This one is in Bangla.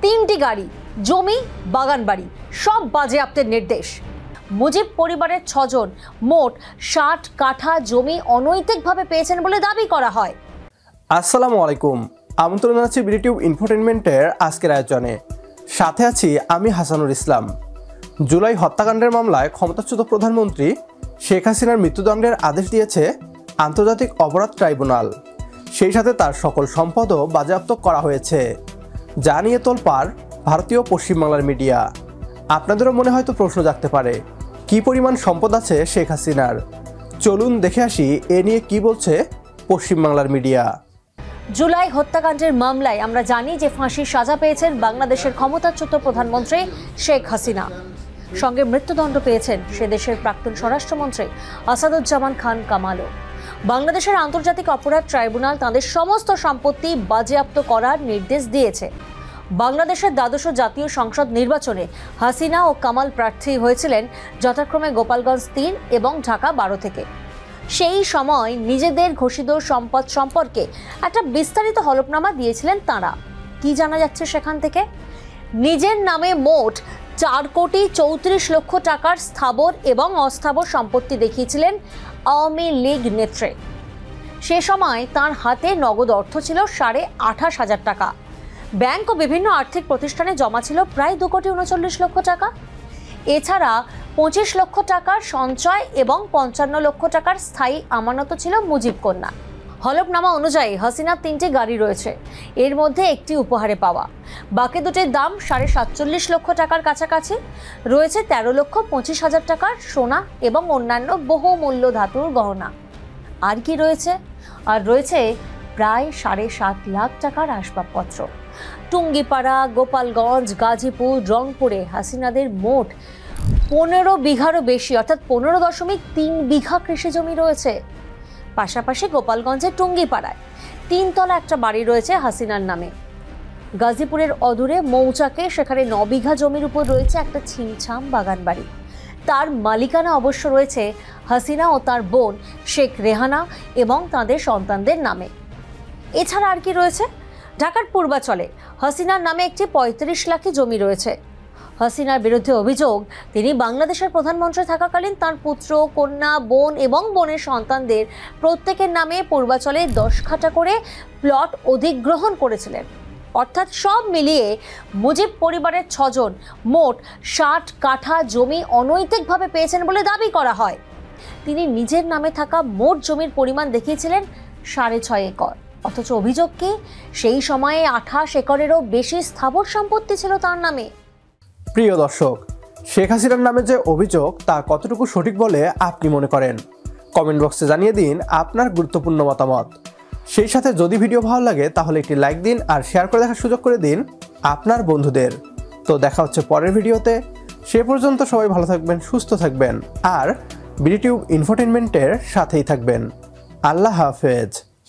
3টি গাড়ি, জমি, বাগান বাড়ি সব বাজেয়াপ্তের নির্দেশ। মুজিব পরিবারের 6 জন মোট 60 কাঠা জমি অনৈতিকভাবে পেয়েছেন বলে দাবি করা হয়। আসসালামু আলাইকুম, আমন্ত্রণ জানাচ্ছি বিডিটিউব ইনফোটেনমেন্টের আজকের আয়োজনে। সাথে আছি আমি হাসানুল ইসলাম। জুলাই হত্যাকাণ্ডের মামলায় ক্ষমতাচ্যুত প্রধানমন্ত্রী শেখ হাসিনার মৃত্যুদণ্ডের আদেশ দিয়েছে আন্তর্জাতিক অপরাধ ট্রাইব্যুনাল। সেই সাথে তার সকল সম্পদও বাজেয়াপ্ত করা হয়েছে, যা নিয়ে তোলপাড় ভারতীয় পশ্চিমবাংলার মিডিয়া। আপনাদেরও মনে হয়তো প্রশ্ন জাগতে পারে, কি পরিমাণ সম্পদ আছে শেখ হাসিনার। চলুন দেখে আসি এ নিয়ে কি বলছে পশ্চিমবাংলার মিডিয়া। জুলাই হত্যাকাণ্ডের মামলায় আমরা জানি যে ফাঁসির সাজা পেয়েছেন বাংলাদেশের ক্ষমতাচ্যুত প্রধানমন্ত্রী শেখ হাসিনা। সঙ্গে মৃত্যুদণ্ড পেয়েছেন সে দেশের প্রাক্তন স্বরাষ্ট্রমন্ত্রী আসাদুজ্জামান খান কামালও। বাংলাদেশের আন্তর্জাতিক অপরাধ ট্রাইব্যুনাল তাদের সমস্ত সম্পত্তি বাজেয়াপ্ত করার নির্দেশ দিয়েছে। বাংলাদেশের দ্বাদশ জাতীয় সংসদ নির্বাচনে হাসিনা ও কামাল প্রার্থী হয়েছিলেন যথাক্রমে গোপালগঞ্জ 3 এবং ঢাকা 12 থেকে। সেই সময় নিজেদের ঘোষিত সম্পদ সম্পর্কে একটা বিস্তারিত হলফনামা দিয়েছিলেন তাঁরা। কি জানা যাচ্ছে সেখান থেকে? নিজের নামে মোট 4,34,00,00,000 টাকার স্থাবর এবং অস্থাবর সম্পত্তি দেখিয়েছিলেন আওয়ামী লীগ নেত্রী। সে সময় তার হাতে নগদ অর্থ ছিল 28,500 টাকা। ব্যাংক ও বিভিন্ন আর্থিক প্রতিষ্ঠানে জমা ছিল প্রায় 2,39,00,000 টাকা। এছাড়া 25 লক্ষ টাকার সঞ্চয় এবং 55 লক্ষ টাকার স্থায়ী আমানত ছিল মুজিব কন্যা। হলফনামা অনুযায়ী হাসিনার 3টি গাড়ি রয়েছে, এর মধ্যে একটি উপহারে পাওয়া। বাকি দুটির দাম 47.5 লক্ষ টাকার কাছাকাছি। রয়েছে 13,25,000 টাকার সোনা এবং অন্যান্য বহুমূল্য ধাতুর গহনা। আর কি রয়েছে? আর রয়েছে প্রায় 7.5 লাখ টাকার আসবাবপত্র। টুঙ্গিপাড়া, গোপালগঞ্জ, গাজীপুর, রংপুরে হাসিনাদের মোট 15 বিঘারও বেশি অর্থাৎ 15.3 বিঘা কৃষি জমি রয়েছে। পাশাপাশি গোপালগঞ্জের টুঙ্গিপাড়ায় 3 তলা একটা বাড়ি রয়েছে হাসিনার নামে। গাজীপুরের অদূরে মৌচাকে সেখানে 9 বিঘা জমির উপর রয়েছে একটা ছিমছাম বাগান বাড়ি। তার মালিকানা অবশ্য রয়েছে হাসিনা ও তার বোন শেখ রেহানা এবং তাদের সন্তানদের নামে। এছাড়া আর কি রয়েছে? ঢাকার পূর্বাচলে হাসিনার নামে একটি 35 লাখি জমি রয়েছে। হাসিনার বিরুদ্ধে অভিযোগ, তিনি বাংলাদেশের প্রধানমন্ত্রী থাকাকালীন তার পুত্র, কন্যা, বোন এবং বোনের সন্তানদের প্রত্যেকের নামে পূর্বাচলে 10 কাঠা করে প্লট অধিগ্রহণ করেছিলেন। অর্থাৎ সব মিলিয়ে মুজিব পরিবারের 6 জন মোট 60 কাঠা জমি অনৈতিকভাবে পেয়েছেন বলে দাবি করা হয়। তিনি নিজের নামে থাকা মোট জমির পরিমাণ দেখিয়েছিলেন 6.5 একর। অথচ অভিযোগ কি, সেই সময়ে 28 একরেরও বেশি স্থাবর সম্পত্তি ছিল তার নামে। প্রিয় দর্শক, শেখ হাসিনার নামে যে অভিযোগ তা কতটুকু সঠিক বলে আপনি মনে করেন? কমেন্ট বক্সে জানিয়ে দিন আপনার গুরুত্বপূর্ণ মতামত। সেই সাথে যদি ভিডিও ভালো লাগে তাহলে একটি লাইক দিন আর শেয়ার করে দেখার সুযোগ করে দিন আপনার বন্ধুদের। তো দেখা হচ্ছে পরের ভিডিওতে। সে পর্যন্ত সবাই ভালো থাকবেন, সুস্থ থাকবেন আর বিডিটিউব ইনফোটেনমেন্টের সাথেই থাকবেন। আল্লাহ হাফেজ।